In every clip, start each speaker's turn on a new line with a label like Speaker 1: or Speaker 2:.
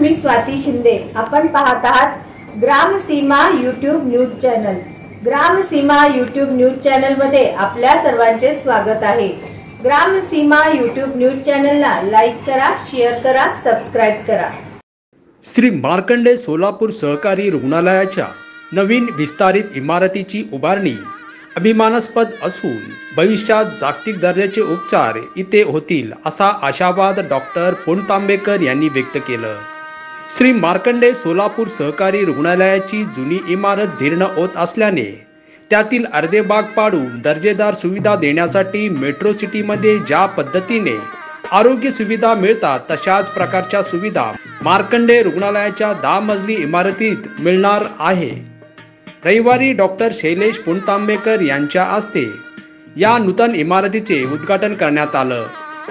Speaker 1: मी स्वाती शिंदे। आपण पाहत आहात Gramseema YouTube news channel. Gramseema YouTube news channel मध्ये आपल्या सर्वांचे स्वागत आहे। ग्रामसीमा यूट्यूब न्यूज चॅनलला लाईक करा, शेअर करा, सबस्क्राइब करा।
Speaker 2: श्री मार्कंडे सोलापूर सहकारी रुग्णालयाच्या नवीन विस्तारित इमारतीची उभारणी अभिमानास्पद असून भविष्यात जागतिक दर्जाचे उपचार इथे होतील असा आशावाद डॉक्टर पुणतांबेकर यांनी व्यक्त केलं। श्री मार्कंडे सोलापूर सहकारी रुग्णालयाची जुनी इमारत जीर्ण होत असल्याने त्यातील अर्धे भाग पाडून दर्जेदार सुविधा देण्यासाठी मेट्रो सिटीमध्ये ज्या पद्धतीने आरोग्य सुविधा मिळतात तशाच प्रकारच्या सुविधा मार्कंडे रुग्णालयाच्या 10 मजली इमारतीत मिळणार आहे। रविवारी डॉक्टर शैलेश पुणतांबेकर यांच्या हस्ते या नूतन इमारतीचे उद्घाटन करण्यात आलं।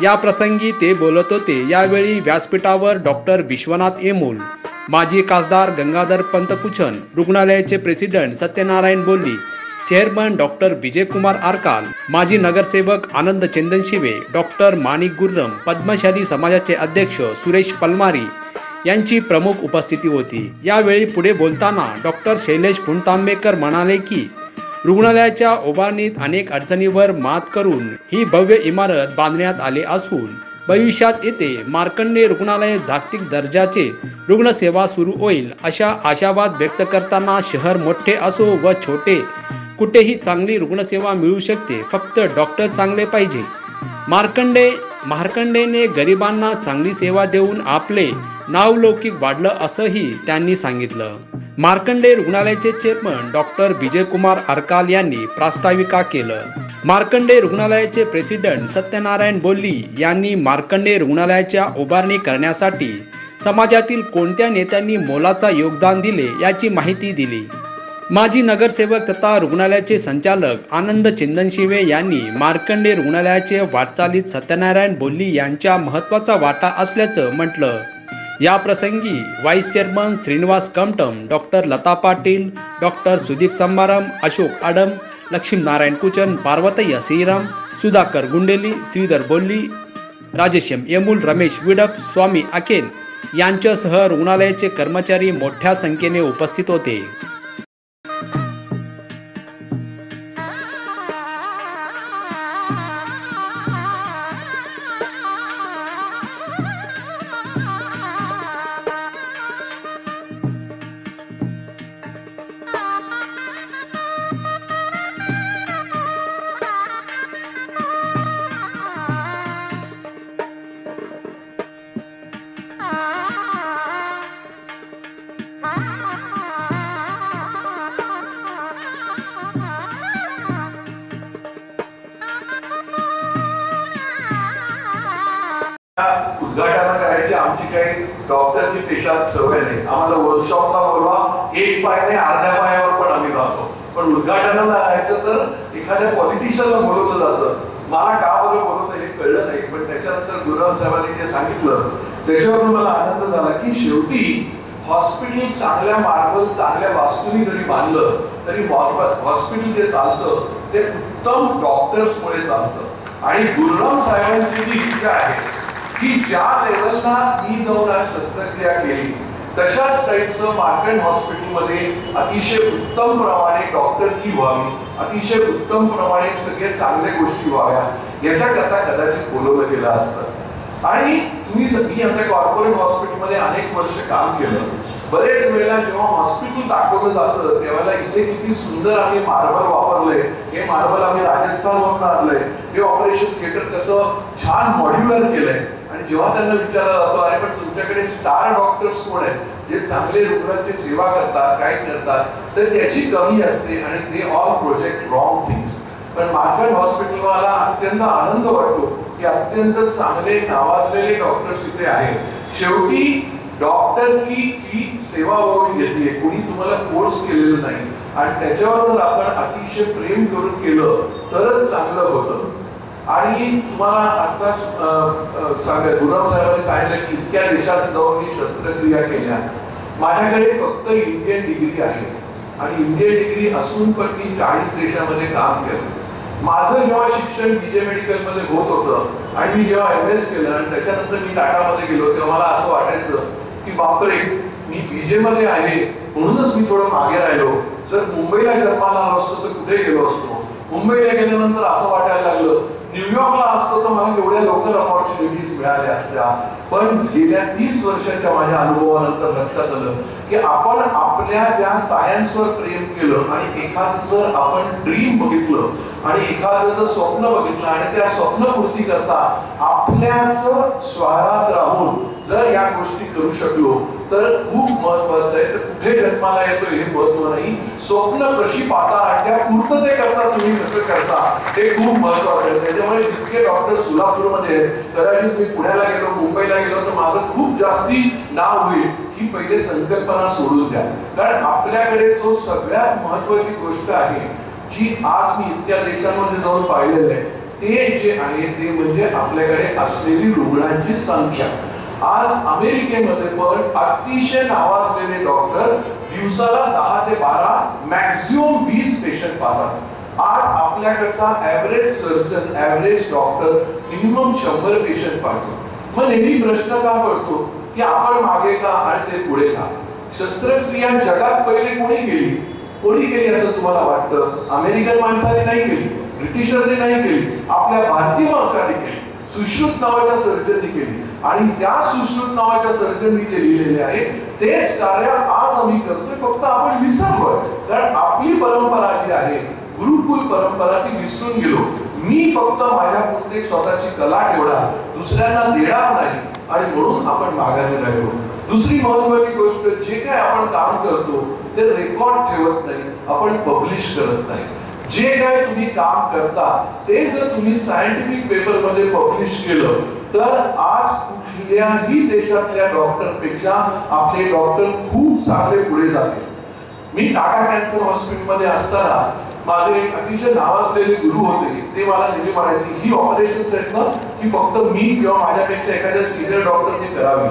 Speaker 2: या प्रसंगी ते बोलत होते। यावेळी व्यासपीठावर डॉक्टर विश्वनाथ येमूल, माजी खासदार गंगाधर पंतकुचन, रुग्णालयाचे प्रेसिडेंट सत्यनारायण बोल्ली, चेअरमन डॉक्टर विजयकुमार आरकाल, माजी नगरसेवक आनंद चंदनशिवे, डॉक्टर माणिक गुर्रम, पद्मशाली समाजाचे अध्यक्ष सुरेश पलमारी यांची प्रमुख उपस्थिती होती। यावेळी पुढे बोलताना डॉक्टर शैलेश पुणतांबेकर म्हणाले की रुग्णालयाच्या उभारणीत अनेक अडचणींवर मात करून ही भव्य इमारत बांधण्यात आली असून भविष्यात येथे मार्कंडे रुग्णालय जागतिक दर्जाचे रुग्णसेवा सुरू होईल अशा आशावाद व्यक्त करताना शहर मोठे असो व छोटे कुठेही चांगली रुग्णसेवा मिळू शकते, फक्त डॉक्टर चांगले पाहिजे। मार्कंडेने गरिबांना चांगली सेवा देऊन आपले नावलौकिक वाढलं असंही त्यांनी सांगितलं। मार्कंडे रुग्णालयाचे चेअरमन डॉक्टर विजयकुमार आरकाल यांनी प्रास्ताविका केलं। मार्कंडे रुग्णालयाचे प्रेसिडेंट सत्यनारायण बोल्ली यांनी मार्कंडे रुग्णालयाच्या उभारणी करण्यासाठी समाजातील कोणत्या नेत्यांनी मोलाचा योगदान दिले याची माहिती दिली। माजी नगरसेवक तथा रुग्णालयाचे संचालक आनंद चंदनशिवे यांनी मार्कंडे रुग्णालयाचे वाटचालीत सत्यनारायण बोल्ली यांचा महत्त्वाचा वाटा असल्याचं म्हटलं। या प्रसंगी vice chairman Shrinivas Kamtam, doctor Lata Patil, doctor Sudeep Sambharam, Ashok Adam, Laxminarayan Kuchan, Parvataiah Shriram, Sudhakar Gundeli, Shridhar Bolli, Rajeshyam Yemul, Ramesh विडप, स्वामी अकेन यांच्यासह रुग्णालयाचे कर्मचारी मोठ्या संख्येने उपस्थित होते।
Speaker 3: उद्घाटन करायची आमची काही डॉक्टरची पेशात सवय नाही। आम्हाला वर्कशॉपला बोलवा, एक पायाने अर्ध्या पायावर पण आम्ही जातो, पण उद्घाटनाला जायचं तर एखाद्या पॉलिटिशियनला बोलवलं जातं। मला का बरं बोलवतं हे कळलं नाही, पण त्याच्यानंतर गुरव साहेबांनी जे सांगितलं त्याच्यावरून मला आनंद झाला की शेवटी हॉस्पिटल चांगल्या मार्बल, चांगल्या वास्तूनी जरी बांधलं तरी हॉस्पिटल जे चालतं ते उत्तम डॉक्टर्समुळे चालतं। आणि गुरव साहेबांची जी इच्छा आहे की ज्या लेवलला मी जाऊन आज शस्त्रक्रिया केली तशाच टाईपचं मार्कंड हॉस्पिटलमध्ये अतिशय उत्तम प्रमाणे डॉक्टरकी व्हावी, अतिशय उत्तम प्रमाणे सगळे चांगल्या गोष्टी व्हाव्या याच्याकरता कदाचित बोलवलं गेलं असतं। आणि मी आपल्या कॉर्पोरेट हॉस्पिटलमध्ये अनेक वर्ष काम केलं। बरेच वेळेला जेव्हा हॉस्पिटल दाखवलं जातं त्यावेळेला इथे किती सुंदर आम्ही मार्बल वापरलंय, हे मार्बल आम्ही राजस्थानवरून आणलंय, हे ऑपरेशन थिएटर कसं छान मॉड्युलर केलंय। आणि जेव्हा त्यांना विचारलं जातं अरे पण तुमच्याकडे स्टार डॉक्टर्स कोण आहेत जे चांगले रुग्णांची सेवा करतात, काय करतात, तर त्याची कमी असते आणि ते ऑल प्रोजेक्ट रॉंग थिंग्स। पण मार्कंड हॉस्पिटलला अत्यंत आनंद वाटतो की अत्यंत चांगले नावाजलेले डॉक्टर्स इथे आहेत। शेवटी डॉक्टर की सेवा होऊन घेतली, कोणी तुम्हाला फोर्स केलेलं नाही आणि त्याच्यावर जर आपण अतिशय प्रेम करून केलं तरच चांगलं होतं। आणि तुम्हाला आता गुरव साहेबांनी सांगितलं की इतक्या देशात जाऊन मी शस्त्रक्रिया केल्या, माझ्याकडे फक्त इंडियन डिग्री आहे आणि इंडियन डिग्री असून पण मी 40 देशामध्ये काम केलं। माझं जेव्हा शिक्षण विजय मेडिकल मध्ये होत होतं आणि मी जेव्हा MS केलं आणि त्याच्यानंतर मी टाटामध्ये गेलो तेव्हा मला असं वाटायचं की बापरे मी बीजे मध्ये आहे म्हणूनच मी थोडं मागे राहिलो, जर मुंबईला जन्माला आलो असतो तर कुठे गेलो असतो, मुंबईला गेल्यानंतर असं वाटायला लागलं न्यूयॉर्कला असतो तर मला एवढ्या लवकर अपॉर्च्युनिटीज मिळाल्या असत्या. पण गेल्या 30 वर्षाच्या माझ्या अनुभवानंतर लक्षात आलं की आपण आपल्या ज्या सायन्सवर प्रेम केलं आणि एखादं जर आपण ड्रीम बघितलं आणि एखादं जर स्वप्न बघितलं आणि त्या स्वप्नपूर्ती करता आपल्याच स्वारात राहून जर या गोष्टी करू शकलो तर खूप महत्वाचं आहे. तर कुठे जन्माला येतो हे महत्व नाही, स्वप्न कशी पाहता आणि त्या पूर्ततेकरता तुम्ही कसं करता हे खूप महत्वाचं आहे. त्याच्यामुळे जितके डॉक्टर सोलापूरमध्ये कदाचित मी पुण्याला गेलो मुंबईला गेलो तर माझं खूप जास्ती नाव होईल ही पहिले संकल्पना सोडून द्या. कारण आपल्याकडे जो सगळ्यात महत्वाची गोष्ट आहे जी आज मी इतक्या देशांमध्ये जाऊन पाहिलेलं आहे ते जे आहे ते म्हणजे आपल्याकडे असलेली रुग्णांची संख्या. आज अमेरिकेमध्ये पण अतिशय नावाजलेले डॉक्टर दिवसाला 10 ते 12 मॅक्सिमम 20 पेशंट पाहतात. आज आपल्याकडचा average surgeon average doctor minimum 100 patient पाहतो. मग नेहमी प्रश्न का पडतो की आपण मागे का आणि ते पुढे का? शस्त्रक्रिया जगात पहिले कोणी केली असं तुम्हाला वाटतं? अमेरिकन माणसाने नाही केली, ब्रिटिशरने नाही केली, आपल्या भारतीय माणसाने केली. सुश्रुत नावाच्या सर्जननी केली आणि त्या सुश्रुत नावाच्या सर्जननी जे लिहिलेले आहे तेच कार्य आज आम्ही करतोय, फक्त आपण विसरलोय. कारण आपली परंपरा जी आहे गुरुकुल परंपरा ती विसरून गेलो. मी फक्त माझ्या पुढे स्वतःची कला ठेवणार, दुसऱ्यांना देणार नाही आणि म्हणून आपण माघारी राहिलो. दुसरी महत्वाची गोष्ट जे काय आपण काम करतो ते रेकॉर्ड ठेवत नाही, आपण पब्लिश करत नाही. जे काय तुम्ही काम करता ते जर तुम्ही सायंटिफिक पेपर मध्ये पब्लिश केलं तर आज कुठल्याही देशातल्या डॉक्टरपेक्षा आपले डॉक्टर खूप चांगले पुढे जातील. मी टाटा कॅन्सर हॉस्पिटलमध्ये असताना माझे एक अतिशय नावाजलेले गुरु होते, ते मला नेहमी म्हणायचे ही ऑपरेशन्स आहेत ना की फक्त मी किंवा माझ्यापेक्षा एखाद्या सिनियर डॉक्टरने करावी.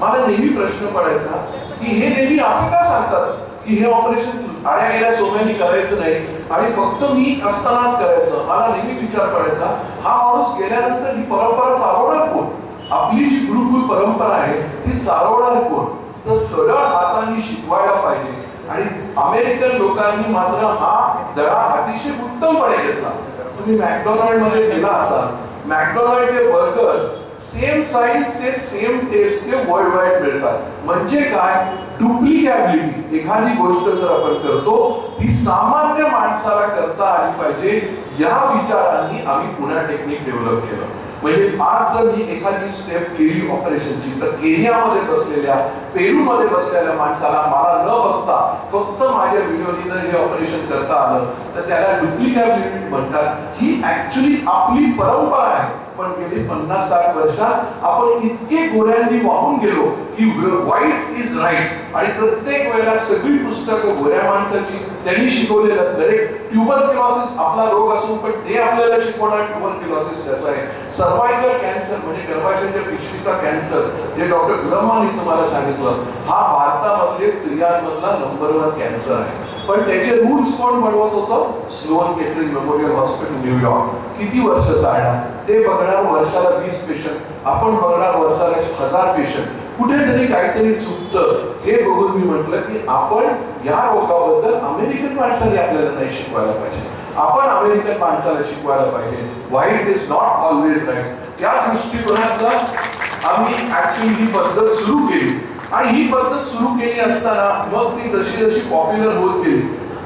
Speaker 3: मला नेहमी प्रश्न पडायचा की हे नेहमी असं का सांगतात की हे ऑपरेशन आड्या गेल्या सोम्यानी करायचं नाही आणि फक्त मी असतानाच करायचं. मला नेहमी विचार पडायचा हा माणूस गेल्यानंतर ही परंपरा चालवणार कोण? आपली जी गुरुकुल परंपरा आहे ती चालवणार कोण? तर सरळ हाताने शिकवायला पाहिजे. आणि अमेरिकन लोकांनी मात्र हा धडा अतिशय उत्तमपणे घेतला. तुम्ही मॅकडोनाल्ड मध्ये गेला असाल, मॅकडोनाल्डचे बर्गर्स सेम साईजचे सेम टेस्टचे वर्ल्ड वाईड मिळतात. म्हणजे काय? डुप्लिकेबिलिटी. एखादी गोष्ट जर आपण करतो ती सामान्य माणसाला करता आली पाहिजे या विचारांनी आम्ही पुन्हा टेक्निक डेव्हलप केलं. म्हणजे आज जर मी एखादी स्टेप केली ऑपरेशनची तर केनियामध्ये बसलेल्या पेरूमध्ये बसलेल्या माणसाला मला न बघता फक्त माझ्या व्हिडिओनी जर हे ऑपरेशन करता आलं तर त्याला डुप्लिकेबिलिटी म्हणतात. ही ऍक्च्युली आपली परंपरा आहे. पण गेली 50-60 वर्षात आपण इतके गोऱ्यांनी वाहून गेलो की वाईट इज राईट आणि प्रत्येक वेळेला सगळी पुस्तकं गोऱ्या माणसाची त्यांनी शिकवलेलं. दरेक ट्युबरक्युलोसिस आपला रोग असून पण ते आपल्याला शिकवणार ट्युबरक्युलोसिस त्याचा आहे. सर्वायकल कॅन्सर म्हणजे गर्भाशयाच्या पिशवीचा कॅन्सर जे डॉक्टर गुलमानी तुम्हाला सांगितलं हा भारतामधले स्त्रियांमधला नंबर 1 कॅन्सर आहे. पण त्याचे रूल्स कोण बनवत होतं? Sloan Kettering Memorial Hospital New York. किती वर्ष चालणार? ते बघणार वर्षाला 20 पेशंट, आपण बघणार वर्षाला 1000 पेशंट. कुठेतरी काहीतरी चुकतं हे बघून मी म्हटलं की आपण या रोगाबद्दल अमेरिकन माणसाने आपल्याला नाही शिकवायला पाहिजे, आपण अमेरिकन माणसाला शिकवायला पाहिजे. वाईट इज नॉट ऑलवेज राईट. त्या दृष्टिकोनातनं आम्ही ऍक्च्युअली ही पद्धत सुरू केली आणि ही पद्धत सुरू केली असताना मग ती जशी जशी पॉप्युलर होत गेली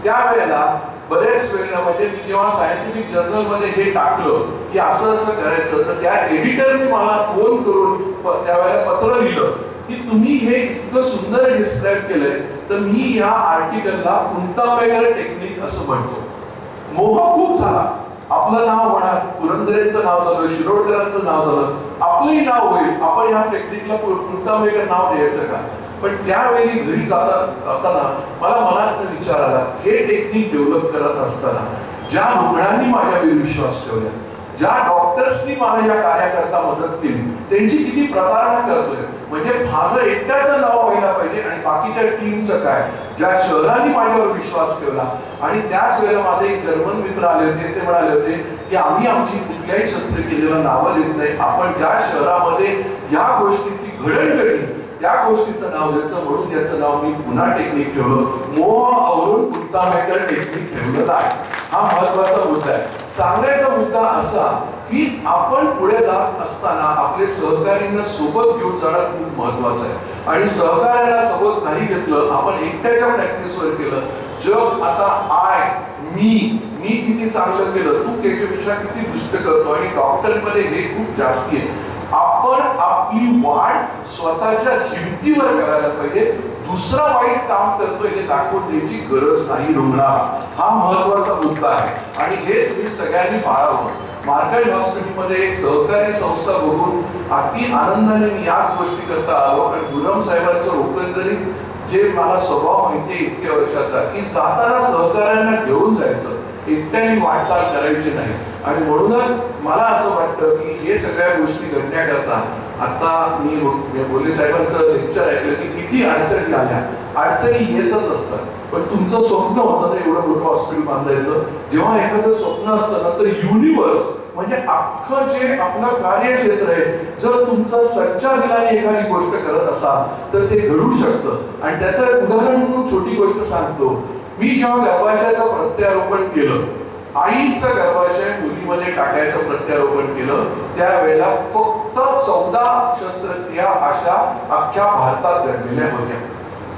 Speaker 3: त्यावेळेला बरेच वेळेला म्हणजे मी जेव्हा सायंटिफिक जर्नल मध्ये हे टाकलं की असं असं करायचं तर त्या एडिटरने मला फोन करून त्यावेळेला पत्र लिहिलं की तुम्ही हे इतकं सुंदर डिस्क्राईब केलंय तर मी या आर्टिकलला पुंटामेगर टेक्निक असं म्हणतो. मोह खूप झाला. आपलं नाव होणार, पुरंदरेंचं नाव झालं, शिरोडकरांचं नाव झालं, आपलंही नाव होईल. आपण या टेक्निकला पुंटामेगर नाव द्यायचं का? पण त्यावेळी घरी जाताना मला मनात विचार आला हे टेक्निक डेव्हलप करत असताना ज्या रुग्णांनी माझ्यावर विश्वास ठेवला, ज्या डॉक्टर्सनी मला या कार्याकरता मदत केली त्यांची किती प्रतारणा करतोय. म्हणजे माझं एकट्याचं नाव व्हायला पाहिजे आणि बाकीच्या टीमचं काय? ज्या शहरांनी माझ्यावर विश्वास ठेवला. आणि त्याच वेळेला माझे एक जर्मन मित्र आले होते, ते म्हणाले होते की आम्ही आमची कुठल्याही शस्त्रक्रियेला नावं देत नाही, आपण ज्या शहरामध्ये या गोष्टीची घडण घडली त्या गोष्टीचं नाव देतं, म्हणून याचं नाव मी पुन्हा टेक्निक ठेवलं. मोह आवरून उत्तमेकर टेक्निक ठेवलं आहे. हा महत्वाचा मुद्दा आहे. सांगायचा मुद्दा असा की आपण पुढे जात असताना आपले सहकार्यांना सोबत घेऊन जाणं खूप महत्वाचं आहे. आणि सहकार्याला सोबत नाही घेतलं, आपण एकट्याच्या प्रॅक्टिसवर केलं, जग आता मी किती चांगलं केलं, तू त्याच्यापेक्षा किती दुष्ट करतो. आणि डॉक्टरमध्ये हे खूप जास्ती आहे. आपण आपली वाढ स्वतःच्या हिमतीवर करायला पाहिजे. दुसरा वाईट काम करतोय हे दाखवून द्यायची गरज नाही रुग्णाला. हा महत्वाचा मुद्दा आहे आणि हे तुम्ही सगळ्यांनी पाळावं. मार्कंड हॉस्पिटलमध्ये एक सहकारी संस्था बघून अगदी आनंदाने मी याच गोष्टी करता आलो. आणि गुरम साहेबांचं एकंदरीत जे मला स्वभाव माहिती आहे इतक्या वर्षाचा, की जाताना सहकार्यांना घेऊन जायचं, एकट्याने वाटचाल करायची नाही. आणि म्हणूनच मला असं वाटतं की हे सगळ्या गोष्टी घडण्याकरता आता मी बोले साहेबांचं लेक्चर ऐकलं की किती अडचणी आल्या. अडचणी येतच असतात, पण तुमचं स्वप्न होतं ना एवढं मोठं हॉस्पिटल बांधायचं. जेव्हा एखादं स्वप्न असतं ना तर युनिव्हर्स म्हणजे अख्खं जे आपलं कार्यक्षेत्र आहे, जर तुमचा सच्चा दिलाने एखादी गोष्ट करत असाल तर ते घडू शकतं. आणि त्याचं एक उदाहरण म्हणून छोटी गोष्ट सांगतो. मी जेव्हा गर्भाशयाचं प्रत्यारोपण केलं, आईचं गर्भाशय मुलीमध्ये टाकायचं प्रत्यारोपण केलं, त्यावेळेला फक्त 14 शस्त्रक्रिया अशा अख्ख्या भारतात घडलेल्या होत्या.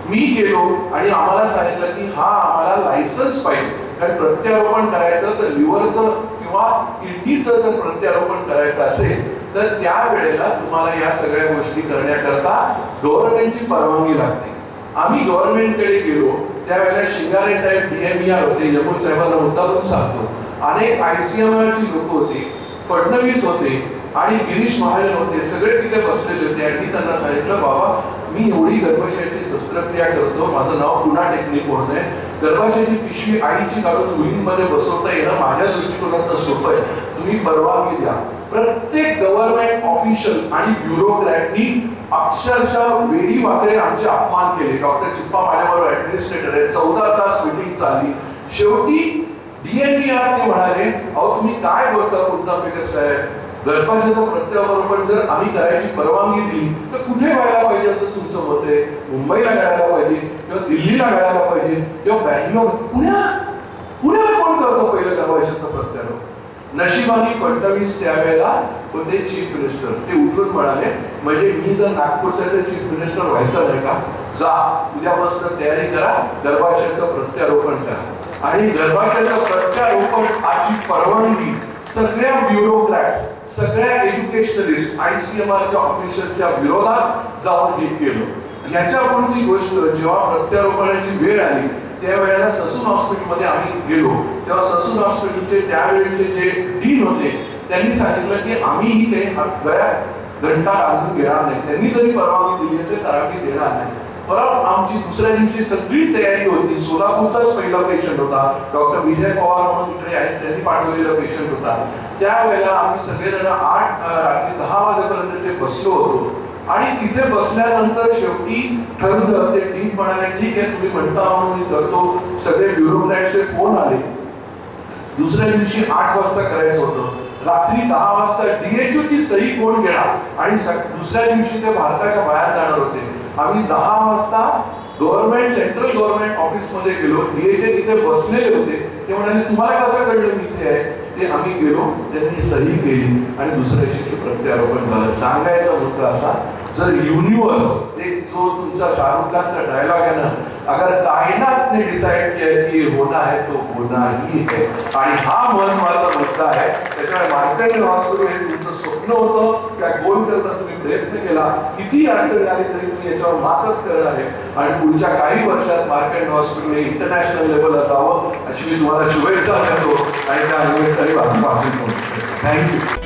Speaker 3: मी गेलो आणि आम्हाला सांगितलं की हा आम्हाला लायसन्स पाहिजे, कारण प्रत्यारोपण करायचं तर लिव्हरचं किंवा किडनीचं जर प्रत्यारोपण करायचं असेल तर त्यावेळेला तुम्हाला या सगळ्या गोष्टी करण्याकरता गव्हर्नमेंटची परवानगी लागते. आम्ही गव्हर्नमेंटकडे गेलो, त्यावेळेला शिंगारे साहेब DMER होते, यमुल साहेबांना मुद्दा करून सांगतो, अनेक ICMRची लोक होते, फडणवीस होते आणि गिरीश महाजन होते, सगळे तिथे बसलेले होते. आणि त्यांना सांगितलं, बाबा मी एवढी गर्भाशयाची शस्त्रक्रिया करतो, माझं नाव पुन्हा टेक्निक होत आहे, गर्भाशयाची पिशवी आईची काढून मुलींमध्ये बसवता येणं माझ्या दृष्टिकोनातून सोपं आहे, तुम्ही परवानगी द्या. प्रत्येक गव्हर्नमेंट ऑफिशियल आणि ब्युरोक्रॅटनी अक्षरशः वेडी वाकडे आमचे अपमान केले. डॉक्टर चिप्पा माझ्याबरोबर ऍडमिनिस्ट्रेटर आहे, 14 तास मीटिंग चालली. शेवटी DMER ते म्हणाले, अहो तुम्ही काय बोलता उत्तमेकर साहेब, गर्भाशयाचं प्रत्यारोपण जर आम्ही करायची परवानगी दिली तर कुठे व्हायला पाहिजे असं तुमचं मत आहे? मुंबईला करायला पाहिजे किंवा दिल्लीला करायला पाहिजे किंवा बँगलोर, पुण्याला कोण करतो पहिलं गर्भाशयाचं प्रत्यारोपण? नशिबाने फडणवीस त्यावेळेला होते चीफ मिनिस्टर. ते उठून म्हणाले, म्हणजे मी जर नागपूरचा चीफ मिनिस्टर व्हायचं नाही का, जा उद्यापासून तयारी करा, गर्भाशयाचं प्रत्यारोपण करा. आणि गर्भाशयाचं प्रत्यारोपण आजची परवानगी सगळ्या ब्युरोक्रॅट्स, सगळ्या एज्युकेशनलिस्ट, ICMRच्या ऑफिसरच्या विरोधात जाऊन हे केलं. याच्या पुढची गोष्ट, जेव्हा प्रत्यारोपणाची वेळ आली त्यावेळेला ससून हॉस्पिटलमध्ये आम्ही गेलो, तेव्हा ससून हॉस्पिटलचे त्यावेळेचे जे डीन होते त्यांनी सांगितलं की आम्ही काही गळ्यात घंटा घालून घेणार नाही, त्यांनी जरी परवानगी दिली असेल तर आम्ही देणार नाही. परत आमची दुसऱ्या दिवशी सगळी तयारी होती. सोलापूरचाच पहिला पेशंट होता, डॉक्टर विजय पवार म्हणून इकडे आहेत, त्यांनी पाठवलेला पेशंट होता. त्यावेळेला आम्ही सगळेजण रात्री 10 वाजेपर्यंत ते बसलो होतो. आणि तिथे बसल्यानंतर शेवटी ठरलं, ते डीन म्हणाले ठीक आहे तुम्ही म्हणता म्हणून मी करतो. सगळे ब्युरोक्रॅट्सचे फोन आले. दुसऱ्या दिवशी 8 वाजता करायचं होतं, रात्री 10 वाजता DHO ची सही कोण घेणार आणि दुसऱ्या दिवशी ते भारताच्या बाहेर जाणार होते. आम्ही 10 वाजता गव्हर्नमेंट सेंट्रल गव्हर्नमेंट ऑफिस मध्ये गेलो. DHO तिथे बसलेले होते. ते म्हणाले तुम्हाला कसं कळलं मी इथे आहे? ते आम्ही गेलो, त्यांनी सही केली आणि दुसऱ्या दिवशी प्रत्यारोपण झालं. सांगायचा मुद्दा असा, जर युनिव्हर्स, एक जो तुमचा शाहरुख खानचा डायलॉग आहे ना, अगर कायनात ने डिसाइड किया की होना है तो होना ही है. आणि हा महत्वाचा मुद्दा आहे. त्याच्यामुळे मार्कंड हॉस्पिटल हे तुमचं स्वप्न होतं, त्या गोल करता तुम्ही प्रयत्न केला, किती अडचणी आली तरी तुम्ही याच्यावर मातच करणार आहे. आणि पुढच्या काही वर्षात मार्कंड हॉस्पिटल हे इंटरनॅशनल लेवलला जावं अशी मी तुम्हाला शुभेच्छा देतो. आणि त्या निमित्ताने थँक्यू.